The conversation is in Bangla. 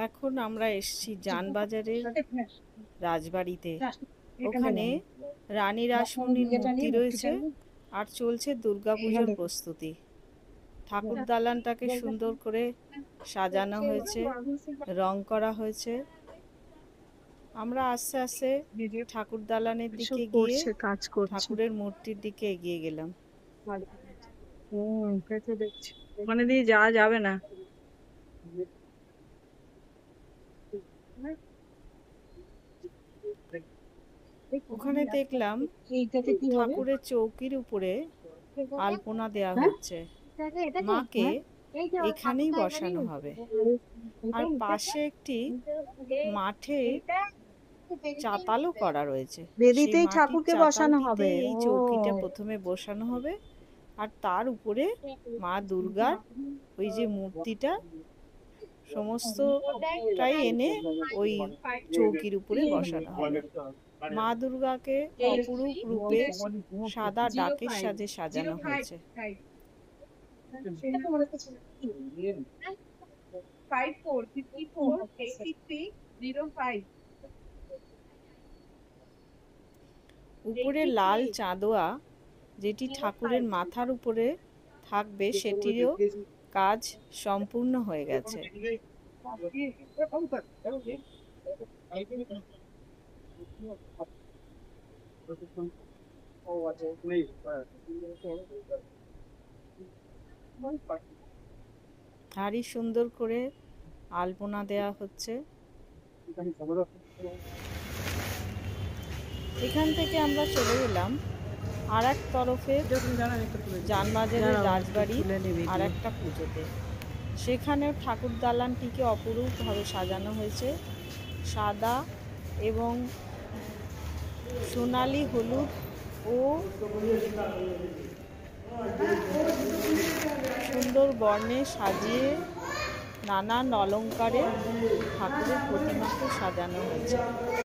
এখন আমরা এসেছি জানবাজারের রাজবাড়িতে। ওখানে রানী রাসমণির মূর্তি রয়েছে আর চলছে দুর্গাপুজোর প্রস্তুতি। ঠাকুর দালানটাকে সুন্দর করে সাজানো হয়েছে, রং করা হয়েছে। আমরা আস্তে আস্তে ঠাকুর দালানের দিকে গিয়ে ঠাকুরের মূর্তির দিকে এগিয়ে গেলাম। ওখানে দিয়ে যাওয়া যাবে না। ওখানে দেখলাম ঠাকুরের চৌকির উপরে আলপনা দেয়া হচ্ছে। মাকে এখানেই বসানো হবে। আর পাশে একটি মাঠে চাতালও করা রয়েছে। বেদিতেই ঠাকুরকে বসানো হবে। এই চৌকিটা প্রথমে বসানো হবে আর তার উপরে মা দুর্গার ওই যে মূর্তিটা সমস্তটাই এনে ওই চৌকির উপরে বসানো হবে। মা দুর্গাকে অপরূপ রূপে সাদা ডাকের সাজে সাজানো হয়েছে। উপরে লাল চাঁদোয়া যেটি ঠাকুরের মাথার উপরে থাকবে সেটিরও কাজ সম্পূর্ণ হয়ে গেছে। ভারী সুন্দর করে আলপনা দেয়া হচ্ছে। এখান থেকে আমরা চলে গেলাম আর এক তরফে জানবাজারের রাজবাড়ি আর একটা পুজোতে। সেখানেও ঠাকুর দালানটিকে অপরূপভাবে সাজানো হয়েছে। সাদা এবং সোনালি হলুদ ও সুন্দর বর্ণে সাজিয়ে নানান অলঙ্কারে ঠাকুরের প্রতিমাকে সাজানো হয়েছে।